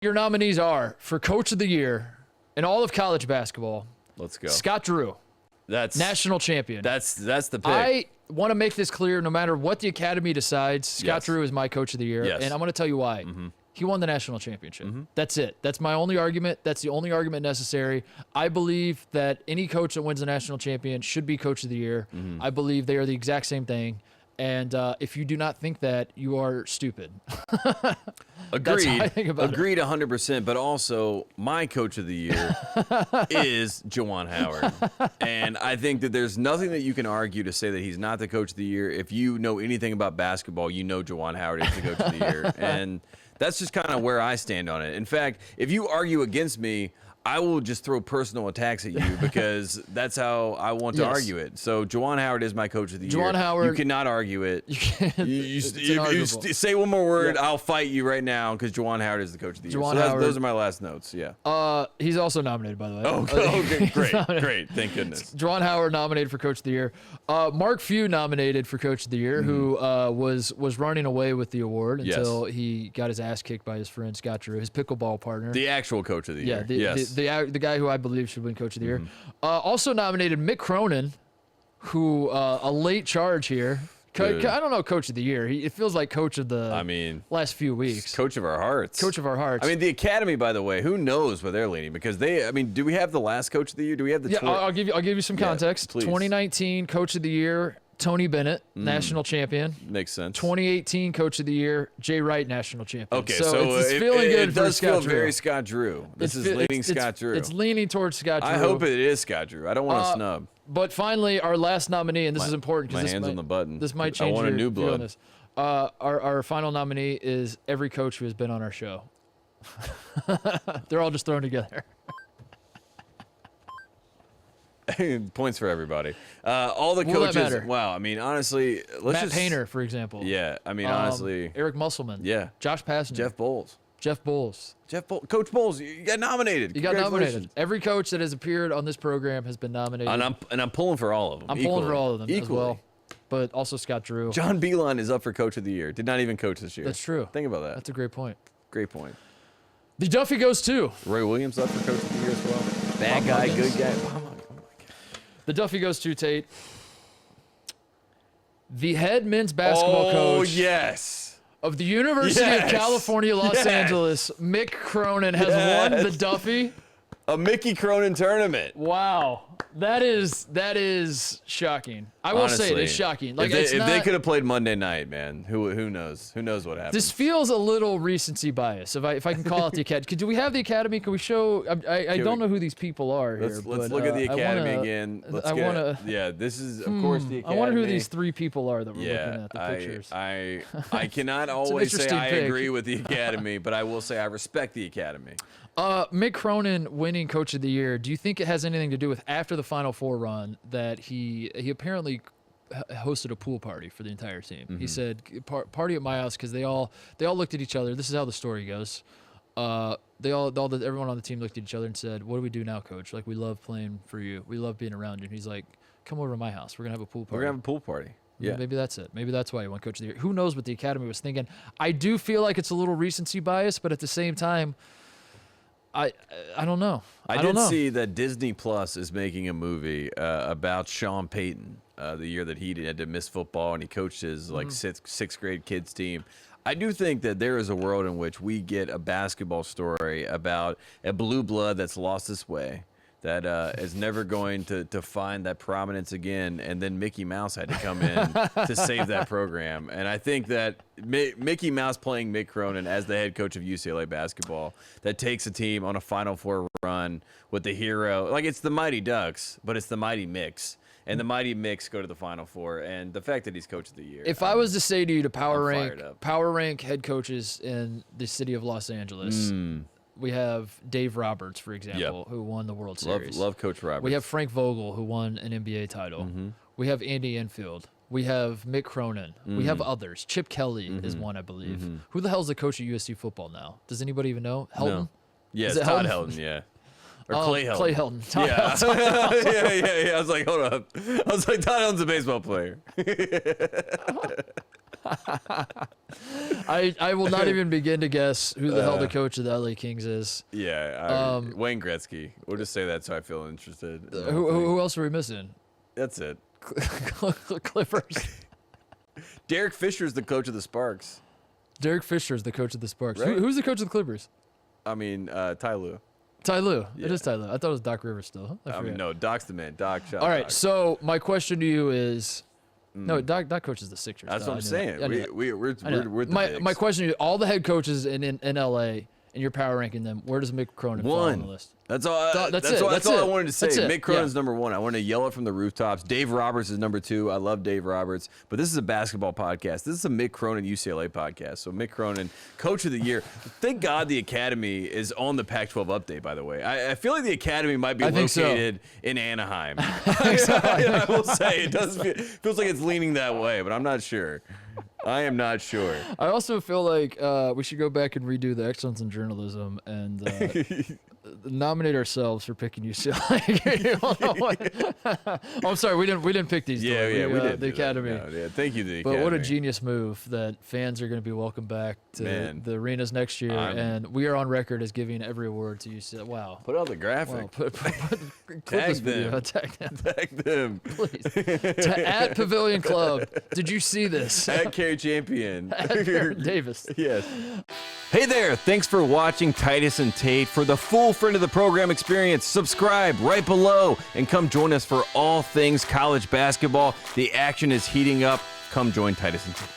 your nominees are for Coach of the Year in all of college basketball. Let's go. Scott Drew, That's national champion. That's the pick. I want to make this clear. No matter what the Academy decides, Scott Drew is my Coach of the Year, and I'm going to tell you why. He won the national championship. That's it. That's my only argument. That's the only argument necessary. I believe that any coach that wins the national champion should be Coach of the Year. I believe they are the exact same thing. And if you do not think that, you are stupid. Agreed. That's how I think about Agreed 100%. But also, my Coach of the Year is Juwan Howard. And I think that there's nothing that you can argue to say that he's not the Coach of the Year. If you know anything about basketball, you know Juwan Howard is the Coach of the Year. And that's just kind of where I stand on it. In fact, if you argue against me, I will just throw personal attacks at you because that's how I want to argue it. So Juwan Howard is my Coach of the Year. Juwan Howard, you cannot argue it. You say one more word, I'll fight you right now because Juwan Howard is the Coach of the Year. So those are my last notes. Yeah. He's also nominated, by the way. Okay, great. Thank goodness. Juwan Howard nominated for Coach of the Year. Mark Few nominated for Coach of the Year, who was running away with the award until he got his ass kicked by his friend Scott Drew, his pickleball partner. The actual Coach of the Year. The guy who I believe should win Coach of the Year. Also nominated Mick Cronin, who a late charge here. I don't know, Coach of the Year. It feels like Coach of the last few weeks. Coach of our hearts. Coach of our hearts. I mean, the Academy, by the way, who knows where they're leaning? Because do we have the last Coach of the Year? Do we have the? Yeah, I'll give you some context. 2019 Coach of the Year, Tony Bennett, national champion. Makes sense. 2018 Coach of the Year, Jay Wright, national champion. Okay, so it's feeling good it for does Scott feel Drew. very Scott Drew. This is leaning Scott Drew. It's leaning towards Scott Drew. I hope it is Scott Drew. I don't want to snub. But finally, our last nominee, and this is important because my hands on the button. This might change. I want a new blood. On this. Our final nominee is every coach who has been on our show. They're all just thrown together. Points for everybody. All the Will that coaches. matter? Wow. I mean, honestly, Matt Painter, for example. Yeah. I mean, honestly. Eric Musselman. Yeah. Josh Passenger. Jeff Bowles. Coach Bowles, you got nominated. You got nominated. Every coach that has appeared on this program has been nominated. And I'm pulling for all of them. I'm pulling for all of them equally. as well. But also Scott Drew. John Beeline is up for Coach of the Year. Did not even coach this year. That's true. Think about that. That's a great point. Great point. The Duffy goes to Roy Williams up for Coach of the Year as well. Bad guy, good guy. Oh my God. The Duffy goes to Tate. The head men's basketball coach. Oh, yes. Of the University of California, Los Angeles, Mick Cronin has won the Duffy. A Mickey Cronin tournament. Wow. That is shocking. I will say it is shocking. Like if they could have played Monday night, man, who knows? Who knows what happened? This feels a little recency bias. If I can call it the Academy. Do we have the Academy? Can we show? I don't know who these people are here. Let's look at the Academy again. This is of course the Academy. I wonder who these three people are that we're looking at. The pictures. I cannot always say I agree with the Academy, but I will say I respect the Academy. Mick Cronin winning Coach of the Year. Do you think it has anything to do with after the Final Four run that he apparently hosted a pool party for the entire team? He said party at my house because they all looked at each other. This is how the story goes. Everyone on the team looked at each other and said, "What do we do now, Coach? Like we love playing for you. We love being around you." And he's like, "Come over to my house. We're gonna have a pool party." We're gonna have a pool party. Yeah. Maybe that's it. Maybe that's why he won Coach of the Year. Who knows what the Academy was thinking? I do feel like it's a little recency bias, but at the same time, I don't know. I did see that Disney Plus is making a movie about Sean Payton, the year that he had to miss football and he coached his sixth grade kids team. I do think that there is a world in which we get a basketball story about a blue blood that's lost its way, that is never going to find that prominence again, and then Mickey Mouse had to come in to save that program. And I think that Mickey Mouse playing Mick Cronin as the head coach of UCLA basketball that takes a team on a Final Four run with the hero, like it's the Mighty Ducks, but it's the Mighty Mix. And the Mighty Mix go to the Final Four, and the fact that he's Coach of the Year. If I was to say to you to power rank head coaches in the city of Los Angeles, we have Dave Roberts, for example, who won the World Series. Love Coach Roberts. We have Frank Vogel, who won an NBA title. We have Andy Enfield. We have Mick Cronin. We have others. Chip Kelly is one, I believe. Who the hell is the coach of USC football now? Does anybody even know? Helton? No. Yeah, it's Todd Helton, yeah. Or Clay Helton. Clay Helton. Todd Helton. Yeah. I was like, hold up. I was like, Todd Helton's a baseball player. I will not even begin to guess who the hell the coach of the LA Kings is. Yeah, Wayne Gretzky. We'll just say that so I feel interested. Who else are we missing? That's it. Clippers. Derek Fisher's the coach of the Sparks. Derek Fisher is the coach of the Sparks. Right. Who's the coach of the Clippers? I mean, Ty Lue. Ty Lue. Yeah. It is Ty Lue. I thought it was Doc Rivers still. I mean, no, Doc's the man. Doc, shout All right, Doc. so my question to you is, no, Doc coaches the Sixers. That's what I'm saying. We're the my bigs. question to you, all the head coaches in LA, and your power ranking them, where does Mick Cronin fall on the list? That's all. That's all I wanted to say. That's it. Mick Cronin's number one. I want to yell it from the rooftops. Dave Roberts is number two. I love Dave Roberts, but this is a basketball podcast. This is a Mick Cronin UCLA podcast. So Mick Cronin, Coach of the Year. Thank God the Academy is on the Pac-12 update. By the way, I feel like the Academy might be located in Anaheim. I will say it does feels like it's leaning that way, but I'm not sure. I am not sure. I also feel like we should go back and redo the Excellence in Journalism and nominate ourselves for picking UCLA. Oh, I'm sorry, we didn't pick these. We did. The Academy. No, thank you, the But Academy. what a genius move that fans are going to be welcome back to the arenas next year, and we are on record as giving every award to UCLA. Wow. Put out the graphic. Wow. Clip Tag this them. video. Tag them. Tag them. Please. At Pavilion Club. Did you see this? At Carey Champion. At Aaron Davis. Yes. Hey there. Thanks for watching Titus and Tate. For the full friend of the program experience, subscribe right below and come join us for all things college basketball. The action is heating up. Come join Titus and Tate.